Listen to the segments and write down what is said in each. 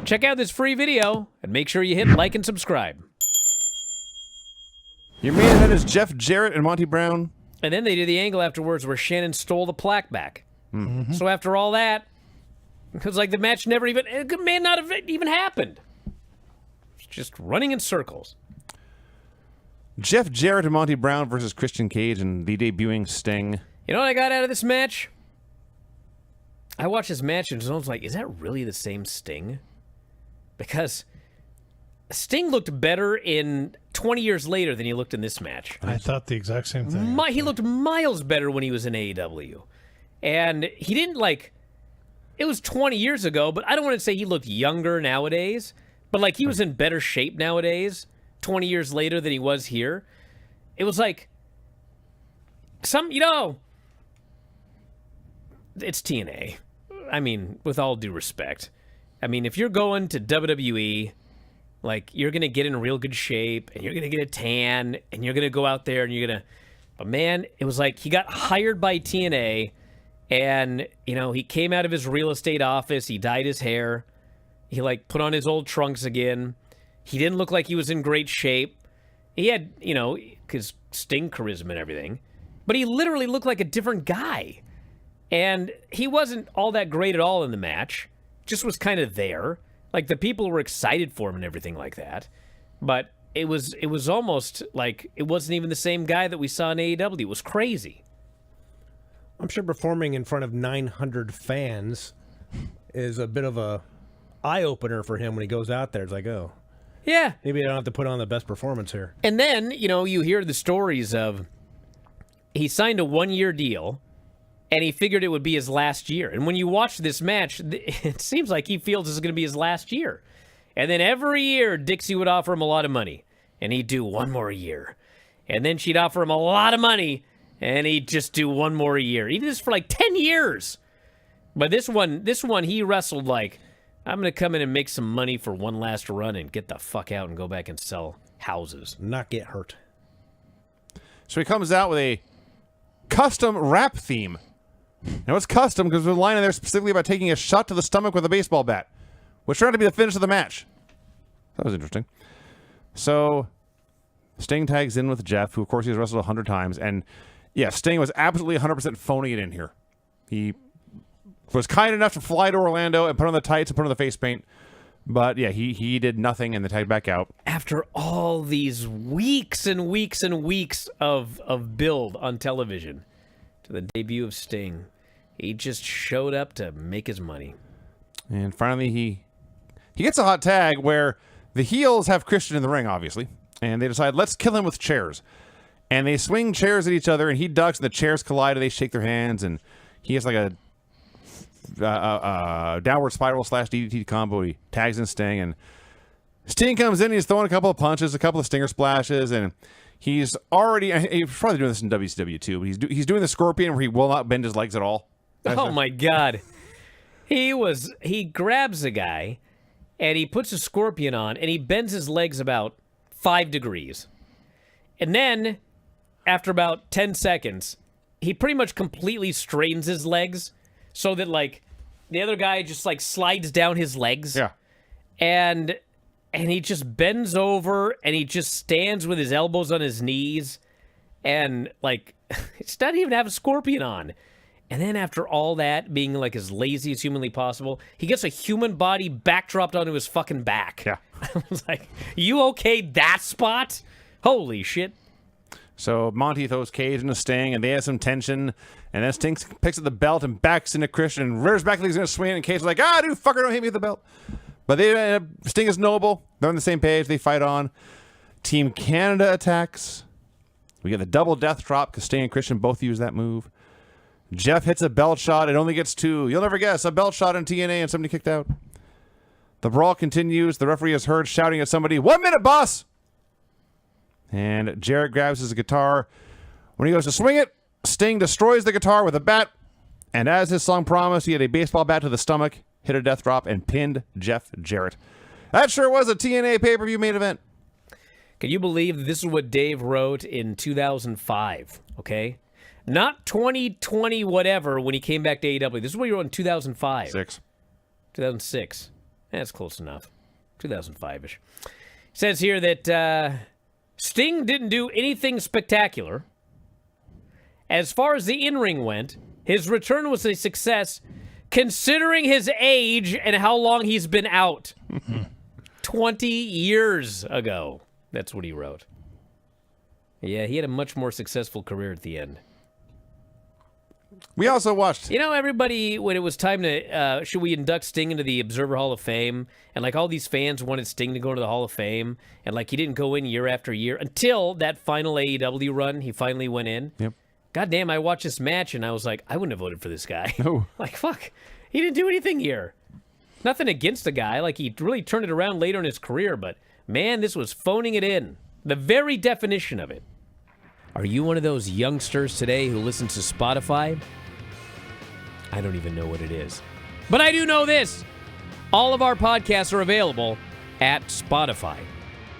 Check out this free video and make sure you hit like and subscribe. Your main event is Jeff Jarrett and Monty Brown. And then they did the angle afterwards where Shannon stole the plaque back. Mm-hmm. So after all that, it was like the match never even, it may not have even happened. It's just running in circles. Jeff Jarrett and Monty Brown versus Christian Cage and the debuting Sting. You know what I got out of this match? I watched this match and I was like, is that really the same Sting? Because Sting looked better in 20 years later than he looked in this match. I thought the exact same thing. He looked miles better when he was in AEW. And he didn't it was 20 years ago, but I don't want to say he looked younger nowadays, but he was in better shape nowadays, 20 years later than he was here. It was it's TNA. I mean, with all due respect. I mean, if you're going to WWE, you're going to get in real good shape, and you're going to get a tan, and you're going to go out there, and you're going to... But man, it was he got hired by TNA, and, he came out of his real estate office, he dyed his hair, he, put on his old trunks again. He didn't look like he was in great shape. He had, his Sting charisma and everything, but he literally looked like a different guy. And he wasn't all that great at all in the match. Just was kind of there. The people were excited for him and everything like that. But it was almost it wasn't even the same guy that we saw in AEW. It was crazy. I'm sure performing in front of 900 fans is a bit of a eye-opener for him when he goes out there. It's oh, yeah, maybe I don't have to put on the best performance here. And then, you hear the stories of he signed a 1-year deal, and he figured it would be his last year. And when you watch this match, it seems like he feels this is going to be his last year. And then every year, Dixie would offer him a lot of money, and he'd do one more year. And then she'd offer him a lot of money, and he'd just do one more year. He did this for 10 years. But this one, he wrestled I'm going to come in and make some money for one last run and get the fuck out and go back and sell houses. Not get hurt. So he comes out with a custom rap theme. Now, it's custom because there's a line in there specifically about taking a shot to the stomach with a baseball bat, which turned out to be the finish of the match. That was interesting. So, Sting tags in with Jeff, who, of course, he's wrestled 100 times. And, yeah, Sting was absolutely 100% phoning it in here. He was kind enough to fly to Orlando and put on the tights and put on the face paint. But, yeah, he did nothing and they tagged back out. After all these weeks and weeks and weeks of build on television to the debut of Sting, he just showed up to make his money. And finally, he gets a hot tag where the heels have Christian in the ring, obviously. And they decide, let's kill him with chairs. And they swing chairs at each other, and he ducks, and the chairs collide, and they shake their hands. And he has a downward spiral / DDT combo. He tags in Sting, and Sting comes in, and he's throwing a couple of punches, a couple of stinger splashes, and he's probably doing this in WCW too, but he's doing the scorpion where he will not bend his legs at all. Oh my God. He grabs a guy and he puts a scorpion on and he bends his legs about 5 degrees. And then after about 10 seconds, he pretty much completely straightens his legs so that the other guy just slides down his legs. Yeah. And he just bends over and he just stands with his elbows on his knees and it's not even have a scorpion on. And then after all that, being as lazy as humanly possible, he gets a human body backdropped onto his fucking back. Yeah. I was you okayed that spot? Holy shit. So Monty throws Cage into Sting, and they have some tension. And then Sting picks up the belt and backs into Christian and rears back like he's going to swing. And Cage is dude, fucker, don't hit me with the belt. But Sting is noble. They're on the same page. They fight on. Team Canada attacks. We get the double death drop because Sting and Christian both use that move. Jeff hits a belt shot. It only gets 2. You'll never guess. A belt shot in TNA and somebody kicked out. The brawl continues. The referee is heard shouting at somebody, 1 minute, boss! And Jarrett grabs his guitar. When he goes to swing it, Sting destroys the guitar with a bat. And as his song promised, he had a baseball bat to the stomach, hit a death drop, and pinned Jeff Jarrett. That sure was a TNA pay-per-view main event. Can you believe this is what Dave wrote in 2005, okay? Not 2020 whatever when he came back to AEW. This is what he wrote in 2005. 6. 2006. That's close enough. 2005-ish. Says here that Sting didn't do anything spectacular. As far as the in-ring went, his return was a success considering his age and how long he's been out. 20 years ago. That's what he wrote. Yeah, he had a much more successful career at the end. We also watched. You know, everybody, when it was time to, should we induct Sting into the Observer Hall of Fame? And, like, all these fans wanted Sting to go into the Hall of Fame. And, like, he didn't go in year after year until that final AEW run. He finally went in. Yep. God damn, I watched this match, and I was like, I wouldn't have voted for this guy. No. Like, fuck. He didn't do anything here. Nothing against the guy. Like, he really turned it around later in his career. But, man, this was phoning it in. The very definition of it. Are you one of those youngsters today who listens to Spotify? I don't even know what it is. But I do know this. All of our podcasts are available at Spotify.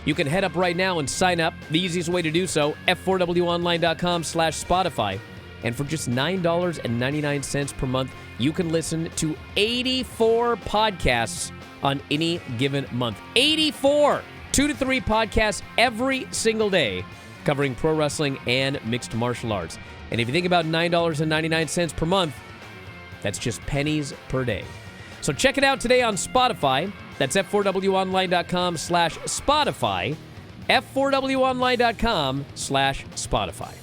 You can head up right now and sign up. The easiest way to do so, f4wonline.com/Spotify. And for just $9.99 per month, you can listen to 84 podcasts on any given month. 84! 2 to 3 podcasts every single day covering pro wrestling and mixed martial arts. And if you think about $9.99 per month, that's just pennies per day. So check it out today on Spotify. That's f4wonline.com/Spotify. f4wonline.com/Spotify.